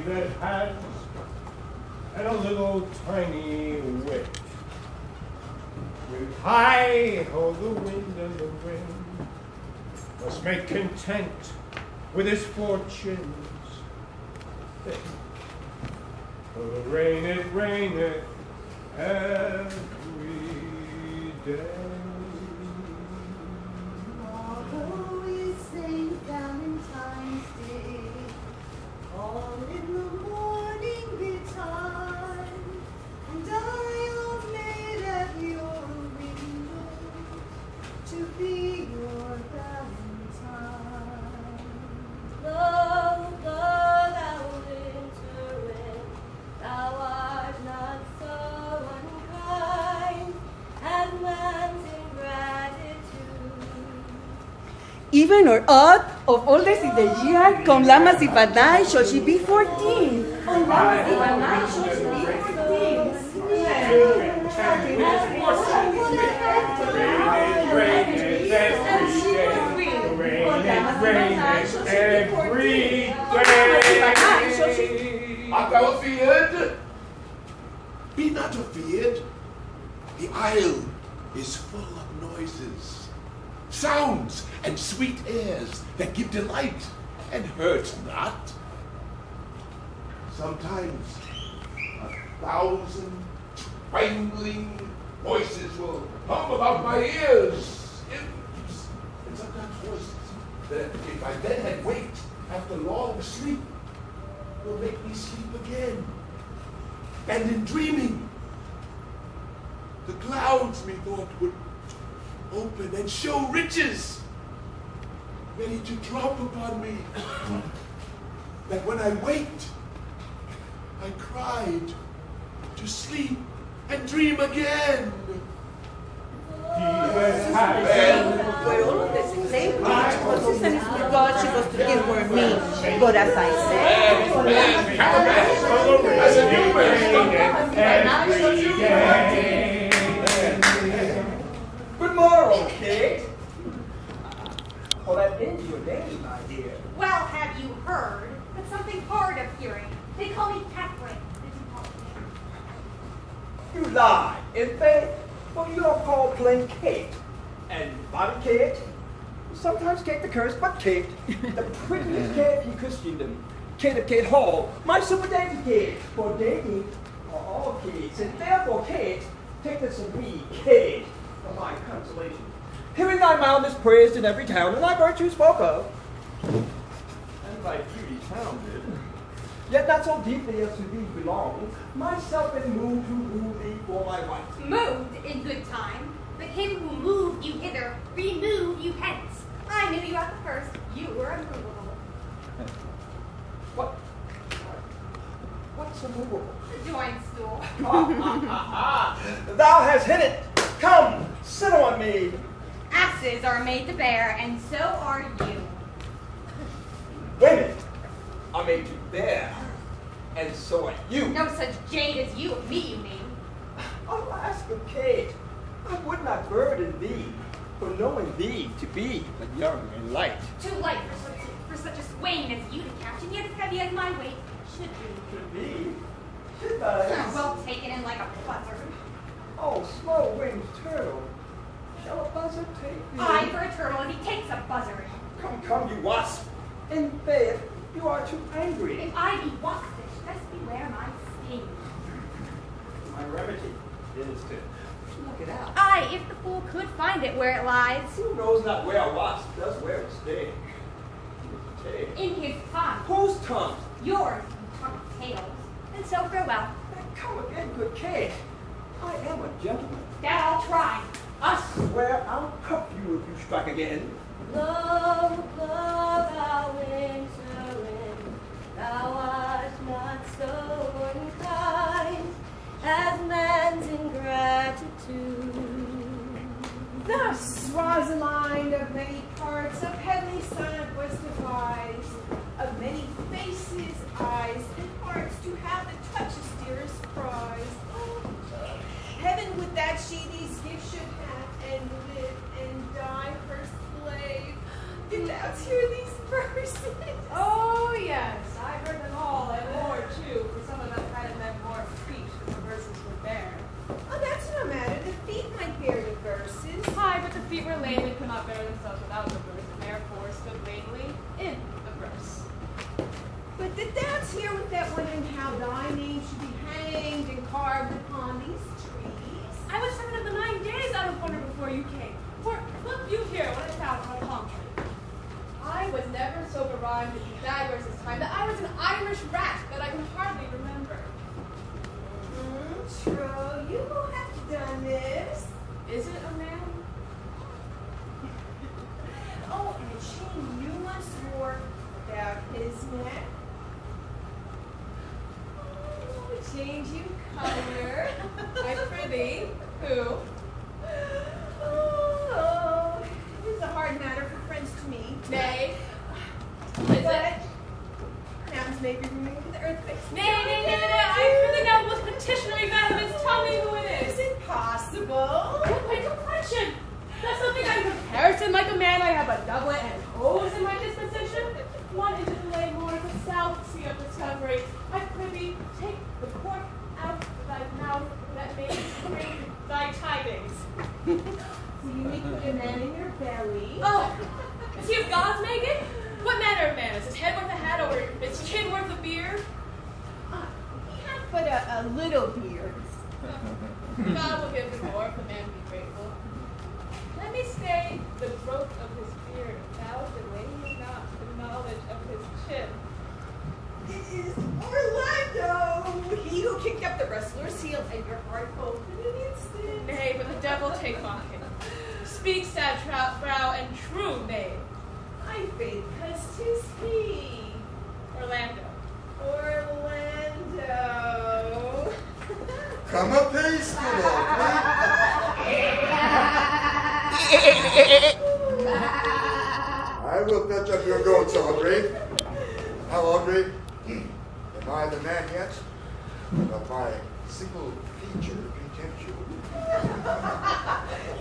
that has and a little tiny wit. With hi-ho the wind and the wind must make content with his fortunes. For the rain it raineth every day. Although we sing Valentine's Day, all in the morning betime, and I'll made at your window to be your Valentine. Blow, blow, thou winter wind, thou art not so unkind as man's ingratitude. Even or odd, of all days in the year, con lamas y panay, shall she be 14. Con lamas y panay, shall she be 14. Art thou afeard? Be not afeard. The isle is full of noises, sounds, and sweet airs that give delight and hurt not. Sometimes 1,000 twangling voices will hum about my ears, and sometimes voices that if I then had waked after long sleep will make me sleep again. And in dreaming, the clouds methought would open and show riches ready to drop upon me. That when I waked, I cried to sleep and dream again. Fue all of this exactly what Susan thought she was to give for me. But as I said, Good morrow, Kate. Well, that is your name, my dear. Well, have you heard? But something hard of hearing. They call me Catherine. You lie, in faith. Well, you don't call plain Kate. And Bobby Kate. Sometimes Kate the Curse, but Kate. The prettiest Kate in Christendom. Kate of Kate Hall. My super dainty Kate. For dainty are all Kates. And therefore, Kate, take this of me, Kate, for my consolation. Hearing thy mildness praised in every town, and thy virtue spoke of, and thy beauty founded, yet not so deeply as to thee belong, myself is moved to woo thee for my wife. Moved in good time, but him who moved you hither removed you hence. I knew you at the first. You were immovable. What's immovable? The joint stool. Thou hast hit it. Come, sit on me. Asses are made to bear, and so are you. Women are made to bear, and so are you. No such jade as you of me, you mean. Alas, good Kate, I would not burden thee for knowing thee to be but young and light. Too light for such a swain as you to catch, and yet as heavy as my weight should be. Should be? Should I? Well taken in like a buzzard. Oh, slow-winged turtle, shall a buzzard take thee? I for a turtle, and he takes a buzzard. Come, come, you wasp. In faith, you are too angry. If I be waspish, best beware my sting. My remedy is to pluck it out. Aye, if the fool could find it where it lies. Who knows not where a wasp does wear a sting? In his tongue. Whose tongue? Yours, you tongue of tails. And so farewell. Come again, good Kate. I am a gentleman. That I'll try. Us. Swear I'll cuff you if you strike again. Blow, blow, thou winter wind, thou art not so unkind as man's ingratitude. Thus, Rosalind of many parts, of heavenly sun was devised, of many faces, eyes, and hearts, to have the touch's dearest prize. Heaven would that she these gifts should have, and live and die her slave. Did thou hear these verses? Oh, yes, I heard them all, and more But did thou hear with that woman how thy name should be hanged and carved upon these trees? I was 7 of the 9 days out of wonder before you came. For look you here what I found on a palm tree. I was never so berhymed in Pythagoras' time that I was an Irish rat that I can hardly remember. True, you will have done this. Is it a man? Oh, and a chain you once wore about his neck. Oh, change you color. I prithee, who? Oh, it is a hard matter for friends to meet. Nay. But nouns may be removed with earthquakes. Nay, I prithee now with petitionary vehemence tell me who it Is is. it possible? Look my complexion. That's something I'm comparison like a man. I have a doublet and hose in my disposition. One into the lay more the south sea of discovery. I prithee, take the cork out of thy mouth that may bring thy tidings. So you may put a man in your belly. Oh, is he of God's making? What manner of man? Is his head worth a hat or is his chin worth a beard? He hath but a little beard. God will give him more if the man be grateful. Let me stay the growth of his beard, thou delaying not the knowledge of his chin. It is Orlando, he who kicked up the wrestler's heel and your heart opened in an instant. Nay, but the devil take mocking. Speak, sad brow, and true maid. I faith, 'cause 'tis he. Orlando. Orlando. Come apace, good I will fetch up your goats, Audrey. How, Audrey? Am I the man yet? But my single feature contempt you.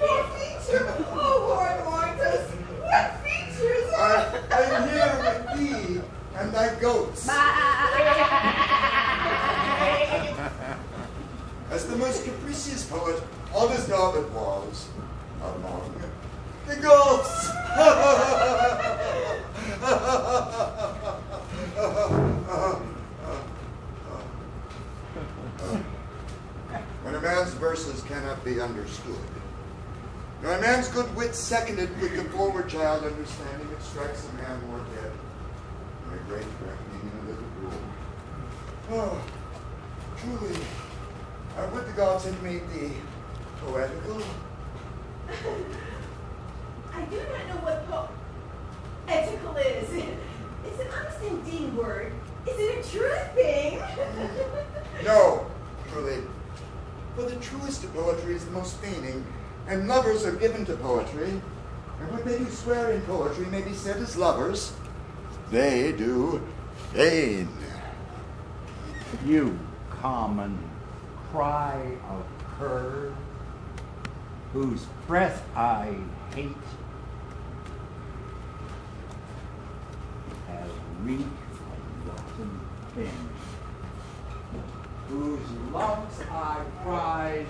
Your feature? Oh, Lord Marcus, what features are... I'm here with thee and thy goats. As the most capricious poet on his David was among the goats. When a man's verses cannot be understood, nor a man's good wit seconded with the forward child understanding, it strikes a man more dead than a great reckoning in a little room. Oh, truly, would the gods have made thee poetical? I do not know what poetical is. It's an understanding word. Is it a true thing? No, truly. For the truest of poetry is the most feigning, and lovers are given to poetry. And what they do swear in poetry may be said as lovers. They do feign. You common cry of cur, whose breath I hate, as reek of rotten bin, whose loves I prize,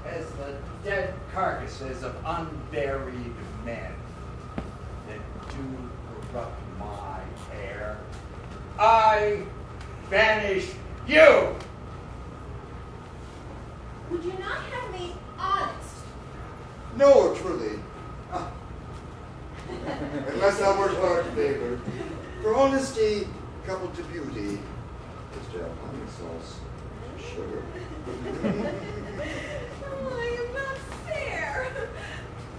as the dead carcasses of unburied men that do corrupt my hair. I banish you! Would you not have me honest? No, truly. Unless thou wert hard favored. For honesty coupled to beauty is to have honey sauce, sugar. Oh, I am not fair.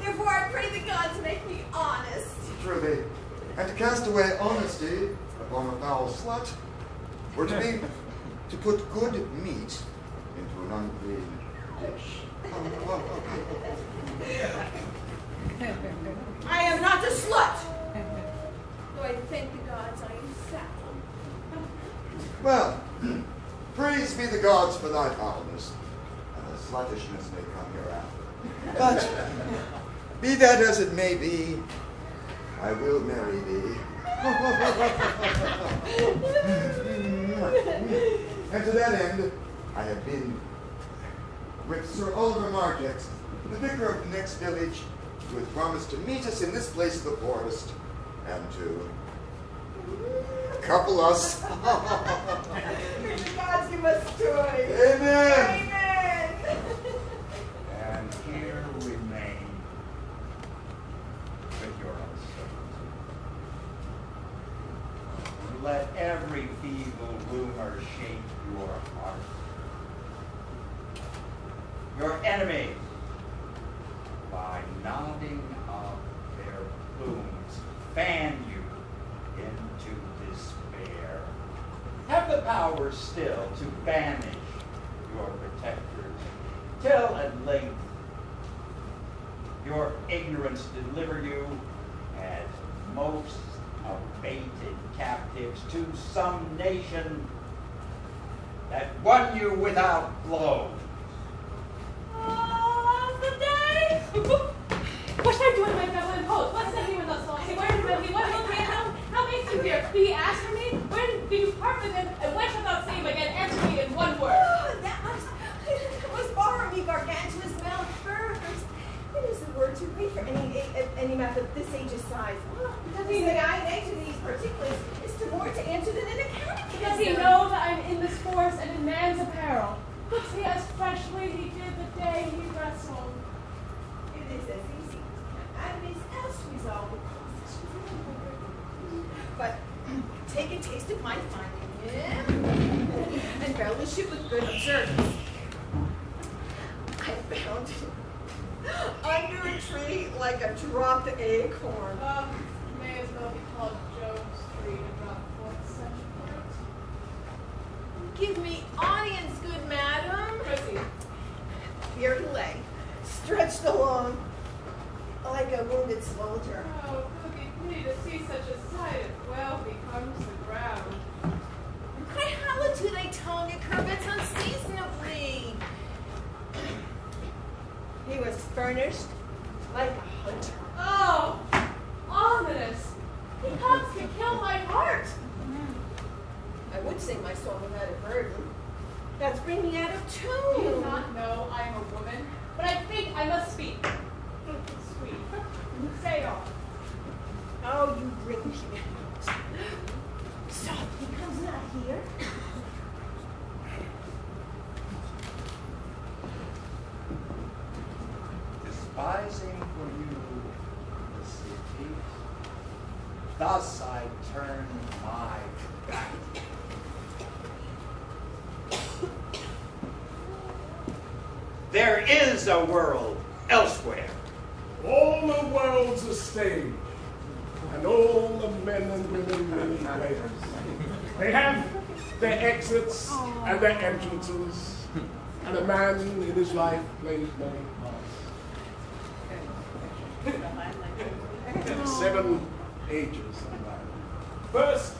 Therefore, I pray the gods make me honest. Truly. And to cast away honesty upon a foul slut were to be to put good meat into an unclean dish. I am not a slut. Though I thank the gods I am foul. Well, praise be the gods for thy foulness, and the sluttishness may come hereafter. But, be that as it may be, I will marry thee. And to that end, I have been with Sir Oliver Margex, the vicar of the next village, who has promised to meet us in this place of the forest, and to A couple us. May the gods give us joy. Amen. Amen. And here remain with your uncertainty. Let every feeble rumor shake your heart. Your enemies, by nodding of their plumes, fan you into despair. Have the power still to banish your protectors, till at length your ignorance deliver you as most abated captives to some nation that won you without blows. Oh, the day! What should I do with my Dublin post? What sent me with us all? Where did Billy? What will he? How makes you here? Did he ask for me? Where did you part with him? And when shalt thou see him again? Answer me in one word. Oh, that was borrowing me gargantuous mouth first. It is a word too great for any mouth of this age's size. Does he say I answer these particulars is to more to answer than an accounting? Does he know that I'm in this force and in man's apparel? Looks he as freshly he did the day he wrestled. It is as easy as to resolve the question. But take a taste of my finding him and relish it with good observance. I found him under a tree like a dropped acorn. May as well be called Joe's tree to drop forth such fruit. Give me audience, good madam. Proceed. Here he lay, stretched along like a wounded soldier. Oh, could be pity to see such a sight if well becomes the ground. Why, how do they tongue a curvet unseasonably? He was furnished like a hunter. Oh, ominous. He comes to kill my heart. I would sing my song without a burden. That's bringing out of You do tune. not know I am a woman, but I think I must speak. Sweet. Say on. Oh, you bring me out. Stop, he comes not here. Despising for you the city, thus I turn my back. There is a world elsewhere. All the world's a stage, and all the men and women really players. They have their exits and their entrances, and a man in his life plays many parts. 7 ages of life. First,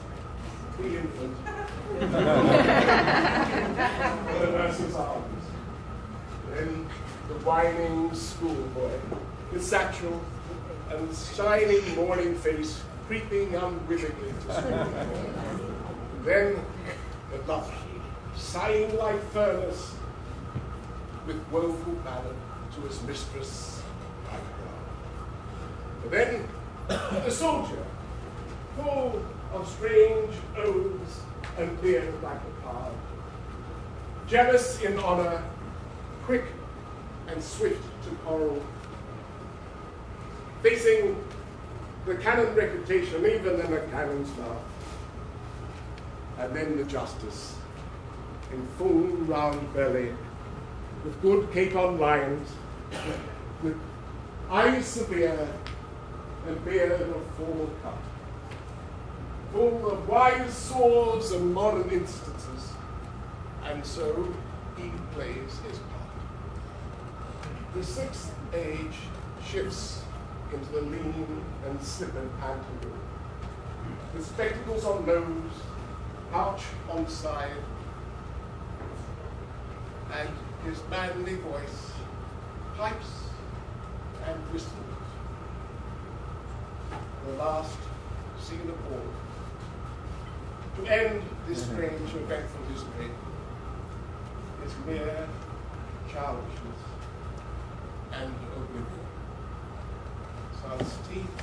the infant. The nurse's arms. Then the whining schoolboy, with satchel and shining morning face, creeping unwillingly to school. Then the mother, sighing like furnace, with woeful ballad to his mistress like God. And then the soldier, full of strange oaths and beard like a card, jealous in honor, quick and swift to quarrel, facing the canon reputation even in a canon's mouth. And then the justice, in full round belly, with good capon lines, with eyes severe and beard of formal cut, full of wise saws and modern instances, and so he plays his part. The 6th age shifts into the lean and slippered pantaloon, with spectacles on nose, pouch on side, and his manly voice pipes and whistles. The last scene of all. To end this strange, eventful history is mere childishness and oblivion. Sans teeth,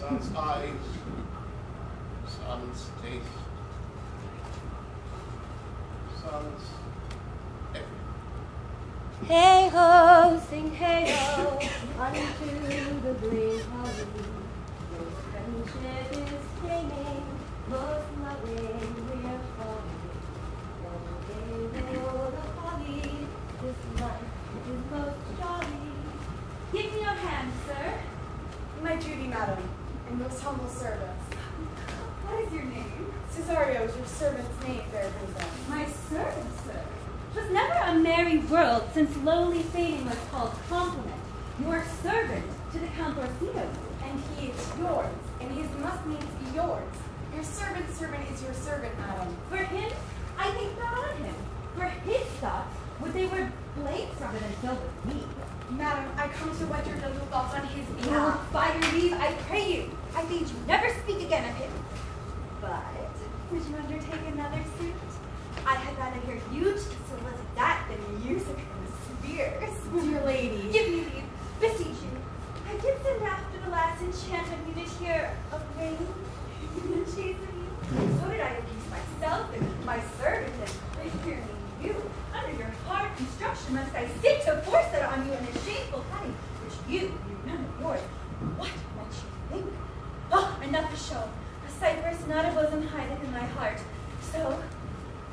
Son's eyes, son's taste, son's everything. Hey ho, sing hey ho, unto the green holly. Most friendship is taming, most loving we're falling. Long day roll the holly, this life is most jolly. Give me your hand, sir. My duty, madam, and most humble service. What is your name? Cesario is your servant's name, fair princess. My servant, sir. 'Twas never a merry world since lowly fame was called compliment. Your servant to the Count Orsino. And he is yours, and his must needs be yours. Your servant's servant is your servant, madam. For him, I think not on him. For his thoughts, would they were blades rather than filled with me. Madam, I come to wet your gentle thoughts on his Oh, behalf. by your leave, I pray you. I bid you never speak again of him. But would you undertake another suit? I had rather hear you solicit that than music and spears. Dear lady. Give me leave, beseech you. I did send after the last enchantment you did hear of rain and chase of you. So did I abuse myself and my servant and hearing you. Under your hard construction must I seek to force it on you in a shameful cutting, which you none of yours. What might you think? Oh, enough to show. A cypress not a bosom hideth in my heart. So,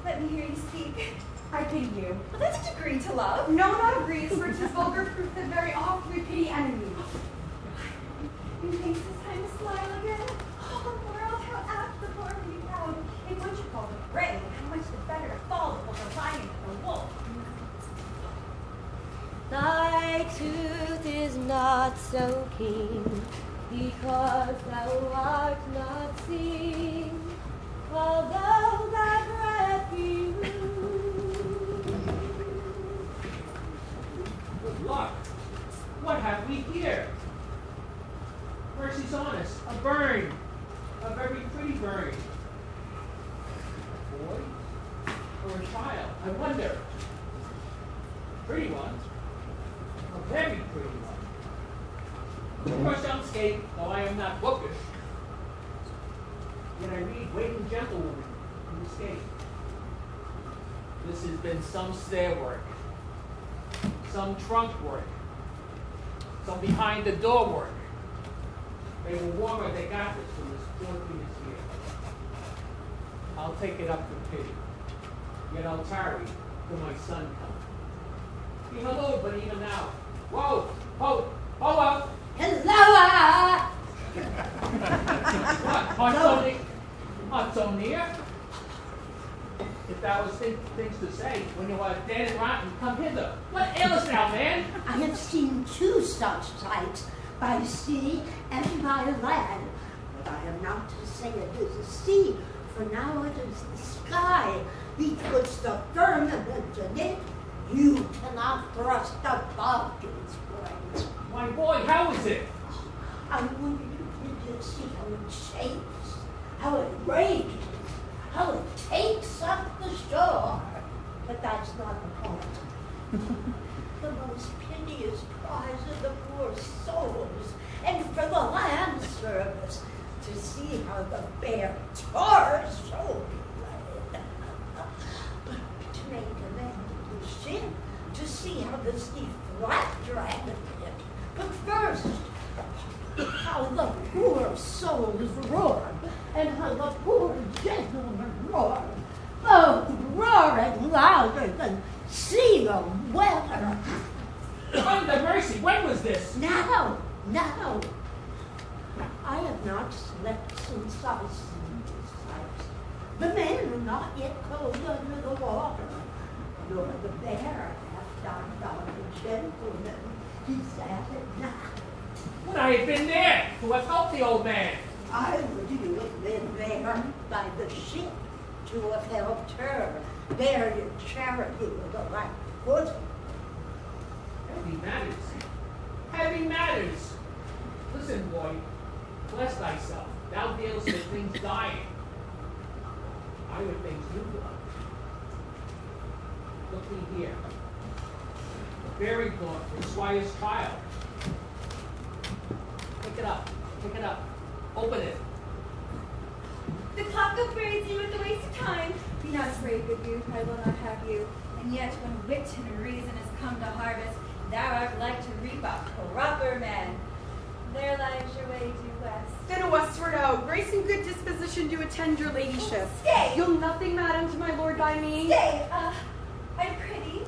let me hear you speak. I pity you. Well, that's a degree to love. No, not agrees, for 'tis vulgar proof that very oft we pity enemies. You think this time to smile again? Oh, world, how apt the poor be proud. If what you call the brave, how much the better to fall before the lion and the wolf. Thy tooth is not so keen, because thou art not seen, although thy breath be rude. Good luck. What have we here? Mercy's on us. A burn. A very pretty burn. A boy or a child? I wonder. Pretty one. A very pretty one. Of course, don't skate, though I am not bookish. Yet I read waiting gentlewoman in the skate. This has been some stair work, some trunk work, some behind the door work. They were warmer, they got this from this poor Venus here. I'll take it up to pity. Yet I'll tarry till my son comes. Be hello, but even now. Whoa! Ho! Ho up! Hello! What? Not so near? If thou was things to say, when you are dead and rotten, come hither. What ailest thou, man? I have seen two such sights, by sea and by land. But I am not to say it is a sea, for now it is the sky, because the firmament in it you cannot thrust above its brains. My boy, how is it? I wanted you to see how it shakes, how it rages, how it takes up the shore. But that's not the point. The most piteous cries of the poor souls, and for the land service, to see how the bear tore so blood. But to make an end of the ship, to see how the sea flat dragged it. But first, how the poor souls roared, and how the poor gentlemen roared, both roaring louder than sea weather. Under mercy, when was this? Now. I have not slept since I seen this sight. The men are not yet cold under the water, nor the bear hath died on the gentleman. He's at it now. Would I had been there to have helped the old man? I would you have been there by the ship to have helped her bear your charity with a light bosom. Heavy matters. Heavy matters. Listen, boy. Bless thyself. Thou dealest with things dying. I with things new blood. Look me here. A buried gaunt for Squire's child. Pick it up. Pick it up. Open it. The clock upbraids you at the waste of time. Be not afraid, good youth, I will not have you. And yet, when wit and reason has come to harvest, thou art like to reap a proper man. There lies your way due west. Then westward out, grace and good disposition do attend your ladyship. Stay! You'll nothing, madam, to my lord by me? Stay! I'm pretty.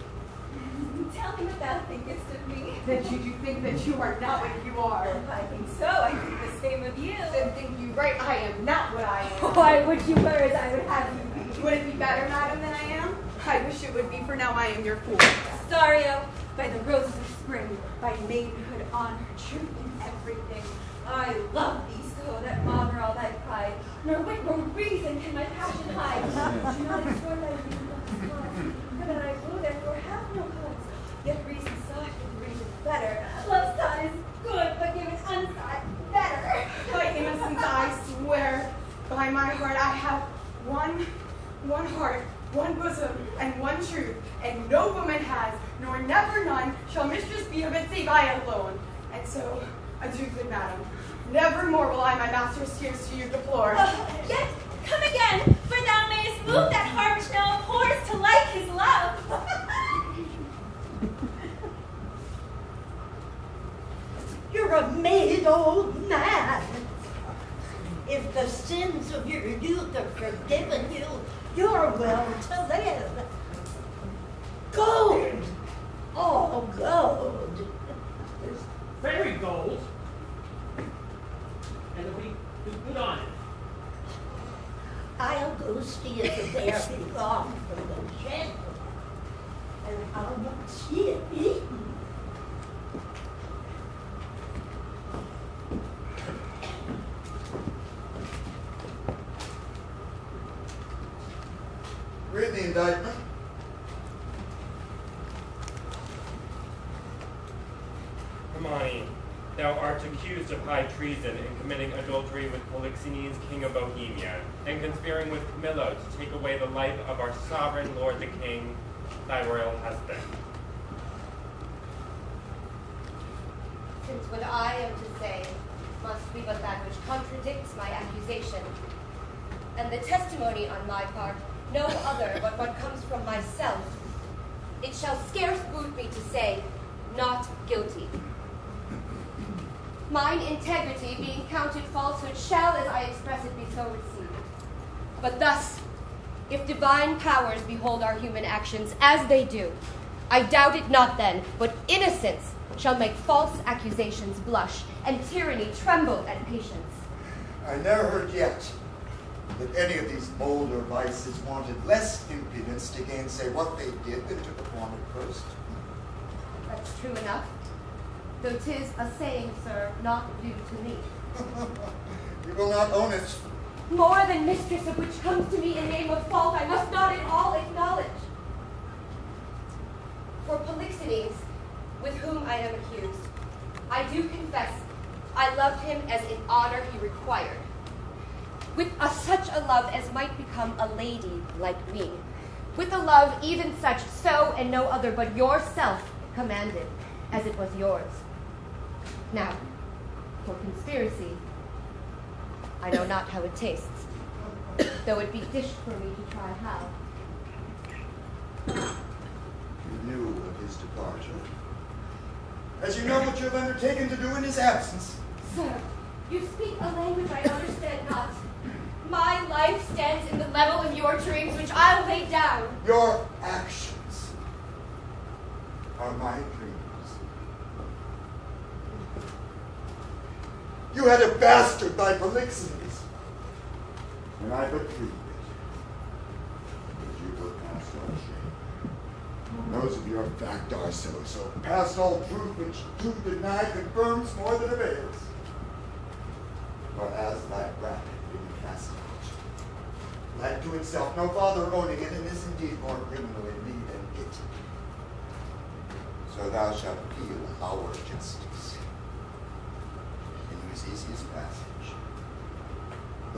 Tell me what thou thinkest of me. That you do think that you are not what you are. If I think so, I think the same of you. Then think you right, I am not what I am. Why would you were as I would have you be? Would it be better, madam, than I am? I wish it would be, for now I am your fool. Sario, by the roses of spring, by maidenhood, honor, truth in everything. I love thee so that maugre all thy pride, nor wit nor reason can my passion hide. Do not extort thy reason of cause, for that I will therefore have no cause. Yet reason sought with reason better. Love sought is good, but given unsought better. By innocence I swear, by my heart I have one heart, one bosom, and one truth, and no woman has, nor never none, shall mistress be of it save I alone. And so, adieu, good madam. Never more will I my master's tears to you deplore. Yet come again, for thou mayest move that heart which now abhors to like his love. You're a made old man. If the sins of your youth are forgiven you, you're well to live. Gold! All gold. Fairy gold. And it'll be good on it. I'll go see if the bear belongs from the shed. And I'll not see it eaten. Read the indictment. Hermione, thou art accused of high treason in committing adultery with Polixenes, king of Bohemia, and conspiring with Camillo to take away the life of our sovereign lord the king, thy royal husband. Since what I am to say must be but that which contradicts my accusation, and the testimony on my part no other but what comes from myself, it shall scarce boot me to say, not guilty. Mine integrity being counted falsehood shall, as I express it, be so received. But thus, if divine powers behold our human actions as they do, I doubt it not then, but innocence shall make false accusations blush, and tyranny tremble at patience. I never heard yet that any of these bolder vices wanted less impudence to gainsay what they did than took upon it first. That's true enough, though 'tis a saying, sir, not due to me. You will not own it. More than mistress of which comes to me in name of fault, I must not in all acknowledge. For Polixenes, with whom I am accused, I do confess I loved him as in honor he required, with such a love as might become a lady like me, with a love even such, so and no other but yourself commanded, as it was yours. Now, for conspiracy, I know not how it tastes, though it be dished for me to try how. You knew of his departure, as you know what you have undertaken to do in his absence. Sir, you speak a language I understand not. My life stands in the level of your dreams, which I'll lay down. Your actions are my dreams. You had a bastard by Polixenes, and I but proved it. But you were past all shame. Those of your fact are so past all truth, which truth denied confirms more than avails. For as thy brat being cast out, led to itself, no father owning it, and is indeed more criminal in me than it. So thou shalt feel our justice, and use easiest path.